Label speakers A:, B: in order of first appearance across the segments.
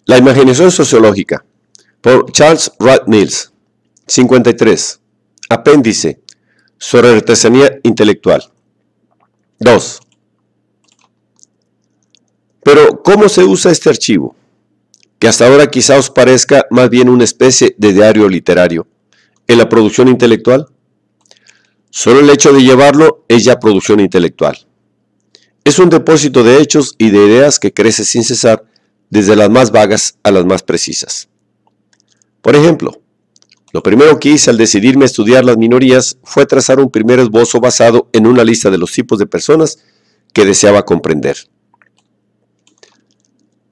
A: La imaginación sociológica, por Charles Wright Mills. 53. Apéndice, sobre artesanía intelectual. 2. Pero, ¿cómo se usa este archivo? Que hasta ahora quizá os parezca más bien una especie de diario literario, en la producción intelectual. Solo el hecho de llevarlo es ya producción intelectual. Es un depósito de hechos y de ideas que crece sin cesar, desde las más vagas a las más precisas. Por ejemplo, lo primero que hice al decidirme a estudiar las minorías fue trazar un primer esbozo basado en una lista de los tipos de personas que deseaba comprender.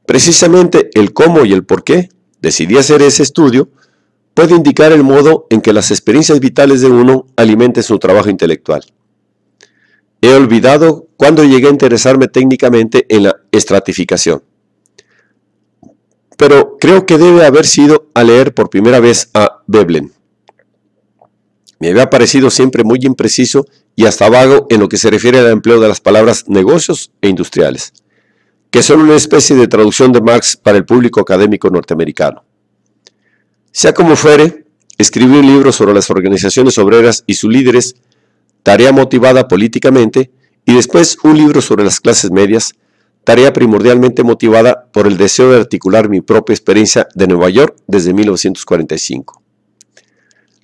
A: Precisamente el cómo y el por qué decidí hacer ese estudio puede indicar el modo en que las experiencias vitales de uno alimenten su trabajo intelectual. He olvidado cuándo llegué a interesarme técnicamente en la estratificación, pero creo que debe haber sido al leer por primera vez a Veblen. Me había parecido siempre muy impreciso y hasta vago en lo que se refiere al empleo de las palabras negocios e industriales, que son una especie de traducción de Marx para el público académico norteamericano. Sea como fuere, escribí un libro sobre las organizaciones obreras y sus líderes, tarea motivada políticamente, y después un libro sobre las clases medias, tarea primordialmente motivada por el deseo de articular mi propia experiencia de Nueva York desde 1945.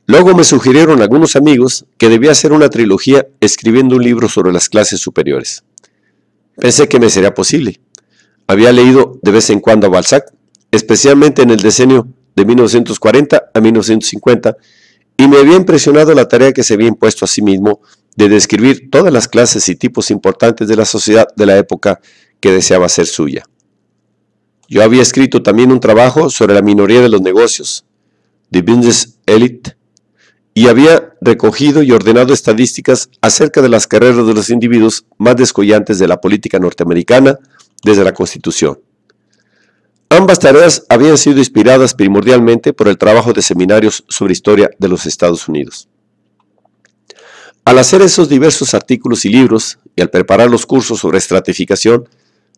A: Luego me sugirieron algunos amigos que debía hacer una trilogía escribiendo un libro sobre las clases superiores. Pensé que me sería posible. Había leído de vez en cuando a Balzac, especialmente en el decenio de 1940 a 1950, y me había impresionado la tarea que se había impuesto a sí mismo de describir todas las clases y tipos importantes de la sociedad de la época que deseaba hacer suya. Yo había escrito también un trabajo sobre la minoría de los negocios, The Business Elite, y había recogido y ordenado estadísticas acerca de las carreras de los individuos más descollantes de la política norteamericana desde la Constitución. Ambas tareas habían sido inspiradas primordialmente por el trabajo de seminarios sobre historia de los Estados Unidos. Al hacer esos diversos artículos y libros, y al preparar los cursos sobre estratificación,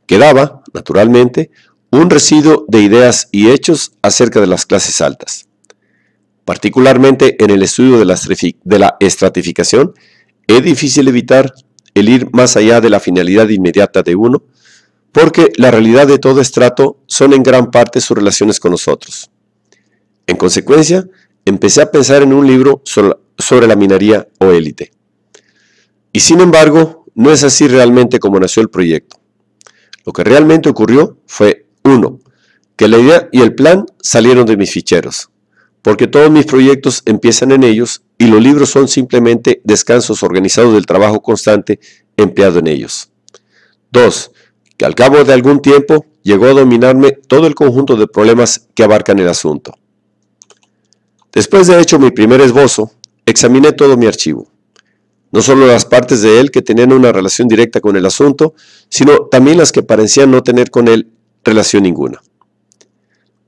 A: quedaba, naturalmente, un residuo de ideas y hechos acerca de las clases altas. Particularmente en el estudio de la estratificación, es difícil evitar el ir más allá de la finalidad inmediata de uno, porque la realidad de todo estrato son en gran parte sus relaciones con nosotros. En consecuencia, empecé a pensar en un libro sobre la minoría o élite. Y sin embargo, no es así realmente como nació el proyecto. Lo que realmente ocurrió fue, 1. Que la idea y el plan salieron de mis ficheros, porque todos mis proyectos empiezan en ellos y los libros son simplemente descansos organizados del trabajo constante empleado en ellos. 2. Que al cabo de algún tiempo llegó a dominarme todo el conjunto de problemas que abarcan el asunto. Después de hecho mi primer esbozo, examiné todo mi archivo. No solo las partes de él que tenían una relación directa con el asunto, sino también las que parecían no tener con él relación ninguna.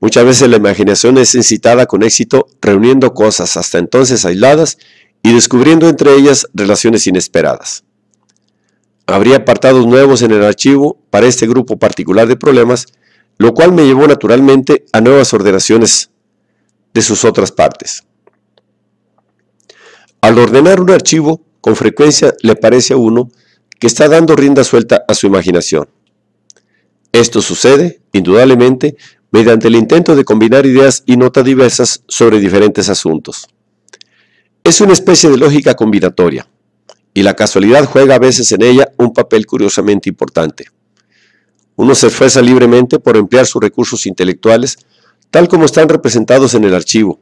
A: Muchas veces la imaginación es incitada con éxito reuniendo cosas hasta entonces aisladas y descubriendo entre ellas relaciones inesperadas. Habría apartados nuevos en el archivo para este grupo particular de problemas, lo cual me llevó naturalmente a nuevas ordenaciones de sus otras partes. Al ordenar un archivo, con frecuencia le parece a uno que está dando rienda suelta a su imaginación. Esto sucede, indudablemente, mediante el intento de combinar ideas y notas diversas sobre diferentes asuntos. Es una especie de lógica combinatoria, y la casualidad juega a veces en ella un papel curiosamente importante. Uno se esfuerza libremente por emplear sus recursos intelectuales tal como están representados en el archivo,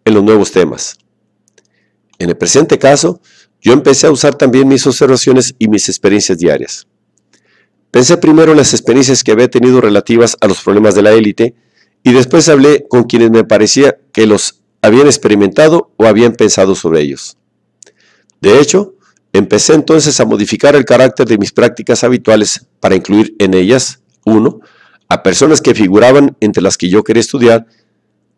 A: en los nuevos temas. En el presente caso, yo empecé a usar también mis observaciones y mis experiencias diarias. Pensé primero en las experiencias que había tenido relativas a los problemas de la élite y después hablé con quienes me parecía que los habían experimentado o habían pensado sobre ellos. De hecho, empecé entonces a modificar el carácter de mis prácticas habituales para incluir en ellas, 1. A personas que figuraban entre las que yo quería estudiar,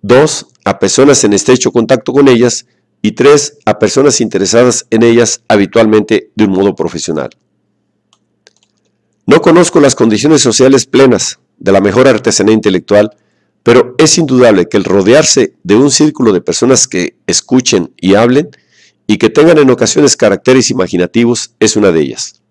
A: 2. A personas en estrecho contacto con ellas, y 3. A personas interesadas en ellas habitualmente de un modo profesional. No conozco las condiciones sociales plenas de la mejor artesanía intelectual, pero es indudable que el rodearse de un círculo de personas que escuchen y hablen y que tengan en ocasiones caracteres imaginativos es una de ellas.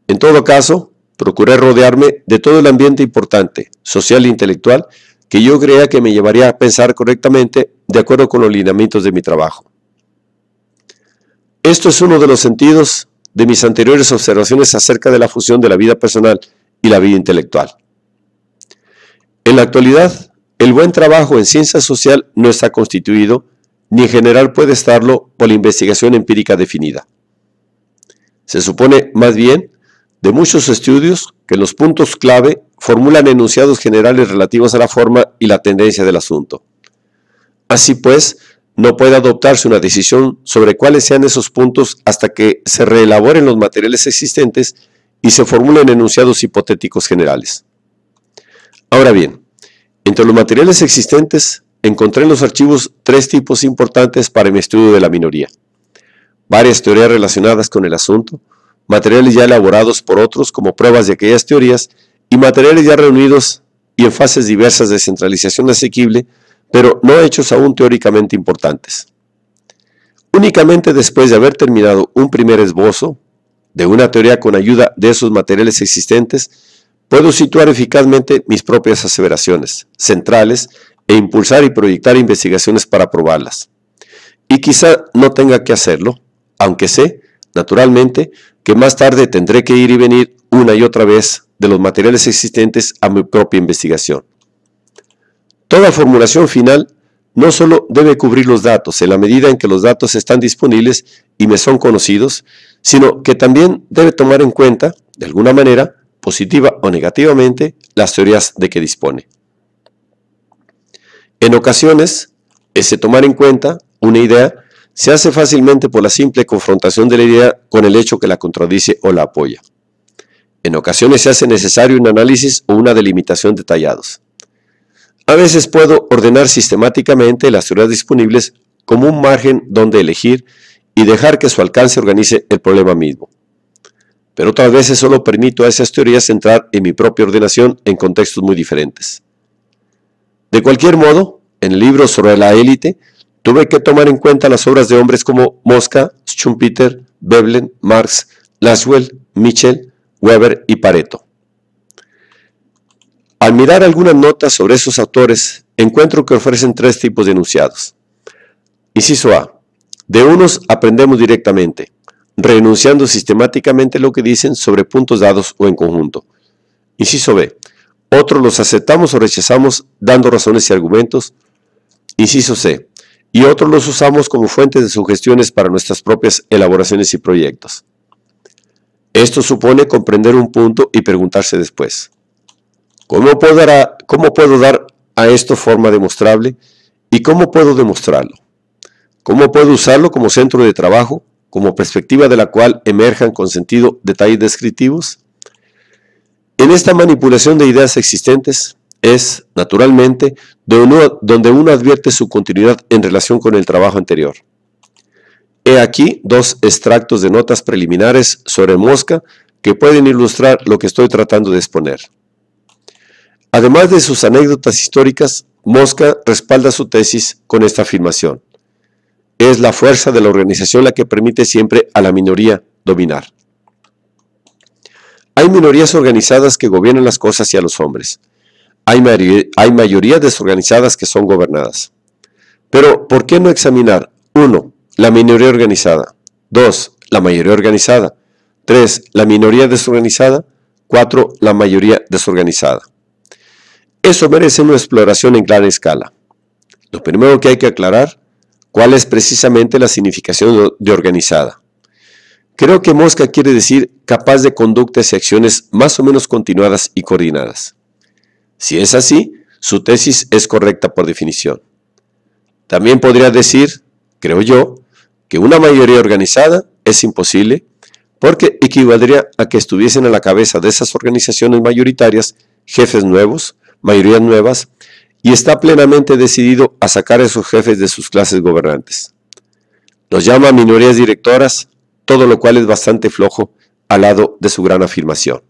A: En todo caso, procuré rodearme de todo el ambiente importante, social e intelectual, que yo creía que me llevaría a pensar correctamente de acuerdo con los lineamientos de mi trabajo. Esto es uno de los sentidos de mis anteriores observaciones acerca de la fusión de la vida personal y la vida intelectual. En la actualidad, el buen trabajo en ciencia social no está constituido, ni en general puede estarlo por la investigación empírica definida. Se supone, más bien, de muchos estudios que los puntos clave formulan enunciados generales relativos a la forma y la tendencia del asunto. Así pues, no puede adoptarse una decisión sobre cuáles sean esos puntos hasta que se reelaboren los materiales existentes y se formulen enunciados hipotéticos generales. Ahora bien, entre los materiales existentes encontré en los archivos tres tipos importantes para mi estudio de la minoría: varias teorías relacionadas con el asunto, materiales ya elaborados por otros como pruebas de aquellas teorías y materiales ya reunidos y en fases diversas de centralización asequible, pero no hechos aún teóricamente importantes. Únicamente después de haber terminado un primer esbozo de una teoría con ayuda de esos materiales existentes, puedo situar eficazmente mis propias aseveraciones centrales e impulsar y proyectar investigaciones para probarlas. Y quizá no tenga que hacerlo, aunque sé, naturalmente, que más tarde tendré que ir y venir una y otra vez de los materiales existentes a mi propia investigación. Toda formulación final no solo debe cubrir los datos en la medida en que los datos están disponibles y me son conocidos, sino que también debe tomar en cuenta, de alguna manera, positiva o negativamente, las teorías de que dispone. En ocasiones, ese tomar en cuenta una idea se hace fácilmente por la simple confrontación de la idea con el hecho que la contradice o la apoya. En ocasiones se hace necesario un análisis o una delimitación detallados. A veces puedo ordenar sistemáticamente las teorías disponibles como un margen donde elegir y dejar que su alcance organice el problema mismo. Pero otras veces solo permito a esas teorías entrar en mi propia ordenación en contextos muy diferentes. De cualquier modo, en el libro sobre la élite, tuve que tomar en cuenta las obras de hombres como Mosca, Schumpeter, Veblen, Marx, Laswell, Mitchell, Weber y Pareto. Al mirar algunas notas sobre esos autores, encuentro que ofrecen tres tipos de enunciados. Inciso A. De unos aprendemos directamente, renunciando sistemáticamente lo que dicen sobre puntos dados o en conjunto. Inciso B. Otros los aceptamos o rechazamos dando razones y argumentos. Inciso C. Y otros los usamos como fuentes de sugestiones para nuestras propias elaboraciones y proyectos. Esto supone comprender un punto y preguntarse después: ¿cómo puedo dar a esto forma demostrable? ¿Y cómo puedo demostrarlo? ¿Cómo puedo usarlo como centro de trabajo, como perspectiva de la cual emerjan con sentido detalles descriptivos? En esta manipulación de ideas existentes es, naturalmente, donde uno advierte su continuidad en relación con el trabajo anterior. He aquí dos extractos de notas preliminares sobre Mosca que pueden ilustrar lo que estoy tratando de exponer. Además de sus anécdotas históricas, Mosca respalda su tesis con esta afirmación: es la fuerza de la organización la que permite siempre a la minoría dominar. Hay minorías organizadas que gobiernan las cosas y a los hombres. Hay mayorías desorganizadas que son gobernadas. Pero, ¿por qué no examinar 1. La minoría organizada, 2. La mayoría organizada, 3. La minoría desorganizada, 4. La mayoría desorganizada? Eso merece una exploración en gran escala. Lo primero que hay que aclarar, ¿cuál es precisamente la significación de organizada? Creo que Mosca quiere decir capaz de conductas y acciones más o menos continuadas y coordinadas. Si es así, su tesis es correcta por definición. También podría decir, creo yo, que una mayoría organizada es imposible, porque equivaldría a que estuviesen a la cabeza de esas organizaciones mayoritarias jefes nuevos, mayorías nuevas, y está plenamente decidido a sacar a esos jefes de sus clases gobernantes. Los llama minorías directoras, todo lo cual es bastante flojo al lado de su gran afirmación.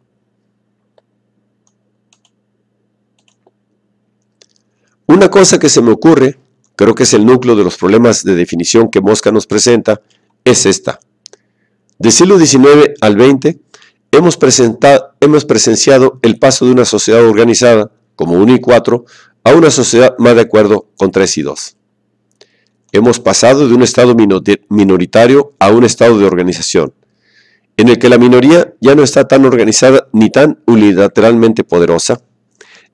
A: Una cosa que se me ocurre, creo que es el núcleo de los problemas de definición que Mosca nos presenta, es esta. Del siglo XIX al XX, hemos presenciado el paso de una sociedad organizada, como 1 y 4, a una sociedad más de acuerdo con 3 y 2. Hemos pasado de un estado minoritario a un estado de organización, en el que la minoría ya no está tan organizada ni tan unilateralmente poderosa,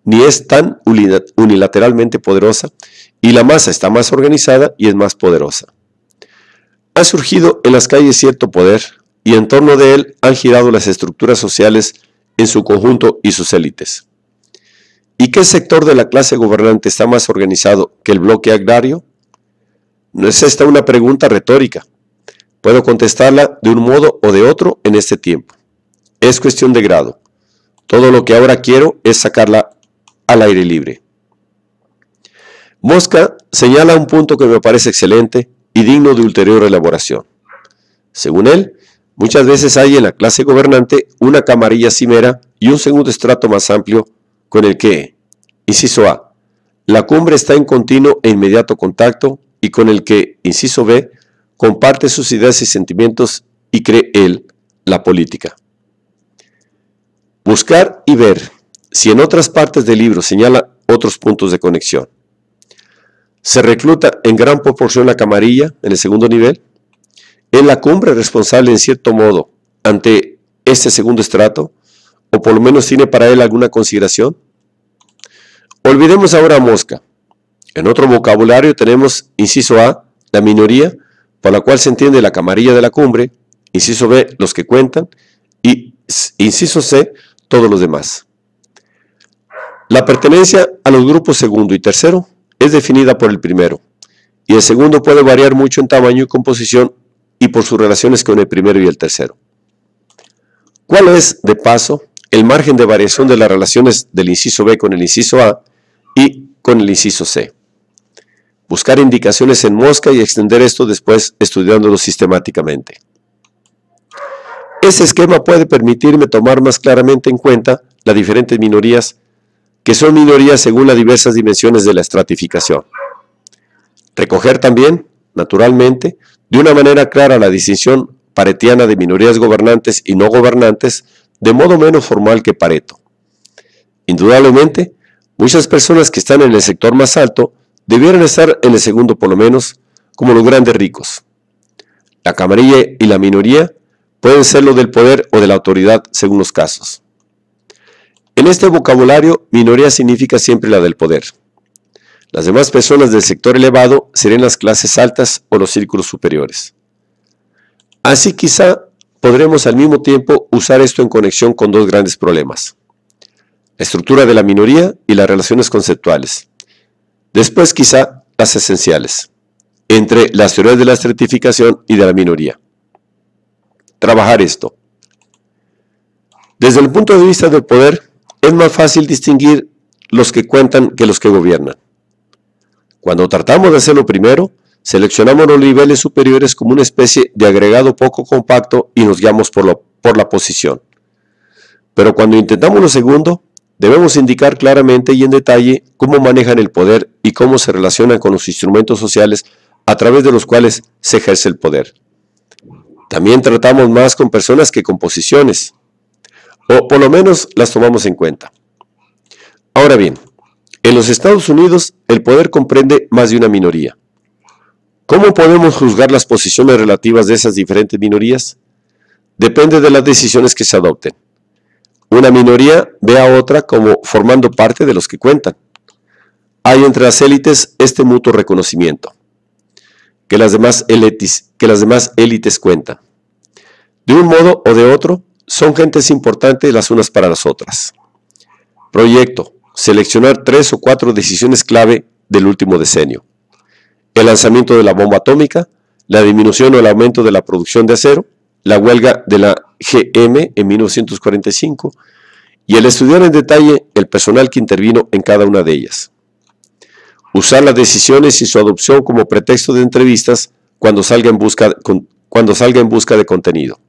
A: ni es tan unilateralmente poderosa, y la masa está más organizada y es más poderosa. Ha surgido en las calles cierto poder, y en torno de él han girado las estructuras sociales en su conjunto y sus élites. ¿Y qué sector de la clase gobernante está más organizado que el bloque agrario? No es esta una pregunta retórica. Puedo contestarla de un modo o de otro en este tiempo. Es cuestión de grado. Todo lo que ahora quiero es sacarla al aire libre. Mosca señala un punto que me parece excelente y digno de ulterior elaboración. Según él, muchas veces hay en la clase gobernante una camarilla cimera y un segundo estrato más amplio con el que, inciso A, la cumbre está en continuo e inmediato contacto y con el que, inciso B, comparte sus ideas y sentimientos y cree él, la política. Buscar y ver si en otras partes del libro señala otros puntos de conexión. Se recluta en gran proporción la camarilla en el segundo nivel. ¿Es la cumbre responsable en cierto modo ante este segundo estrato? ¿O por lo menos tiene para él alguna consideración? Olvidemos ahora a Mosca. En otro vocabulario tenemos, inciso A, la minoría, por la cual se entiende la camarilla de la cumbre, inciso B, los que cuentan, y inciso C, todos los demás. La pertenencia a los grupos segundo y tercero es definida por el primero, y el segundo puede variar mucho en tamaño y composición y por sus relaciones con el primero y el tercero. ¿Cuál es, de paso, el margen de variación de las relaciones del inciso B con el inciso A y con el inciso C? Buscar indicaciones en Mosca y extender esto después estudiándolo sistemáticamente. Ese esquema puede permitirme tomar más claramente en cuenta las diferentes minorías, que son minorías según las diversas dimensiones de la estratificación. Recoger también, naturalmente, de una manera clara la distinción paretiana de minorías gobernantes y no gobernantes, de modo menos formal que Pareto. Indudablemente, muchas personas que están en el sector más alto debieran estar en el segundo por lo menos, como los grandes ricos. La camarilla y la minoría pueden ser lo del poder o de la autoridad según los casos. En este vocabulario, minoría significa siempre la del poder. Las demás personas del sector elevado serían las clases altas o los círculos superiores. Así quizá podremos al mismo tiempo usar esto en conexión con dos grandes problemas: la estructura de la minoría y las relaciones conceptuales. Después quizá las esenciales, entre las teorías de la estratificación y de la minoría. Trabajar esto. Desde el punto de vista del poder, es más fácil distinguir los que cuentan que los que gobiernan. Cuando tratamos de hacerlo primero, seleccionamos los niveles superiores como una especie de agregado poco compacto y nos guiamos por la posición. Pero cuando intentamos lo segundo, debemos indicar claramente y en detalle cómo manejan el poder y cómo se relacionan con los instrumentos sociales a través de los cuales se ejerce el poder. También tratamos más con personas que con posiciones, o por lo menos las tomamos en cuenta. Ahora bien, en los Estados Unidos el poder comprende más de una minoría. ¿Cómo podemos juzgar las posiciones relativas de esas diferentes minorías? Depende de las decisiones que se adopten. Una minoría ve a otra como formando parte de los que cuentan. Hay entre las élites este mutuo reconocimiento, que las demás élites cuentan. De un modo o de otro, son gentes importantes las unas para las otras. Proyecto: seleccionar 3 o 4 decisiones clave del último decenio. El lanzamiento de la bomba atómica, la disminución o el aumento de la producción de acero, la huelga de la GM en 1945 y el estudiar en detalle el personal que intervino en cada una de ellas. Usar las decisiones y su adopción como pretexto de entrevistas cuando salga en busca de contenido.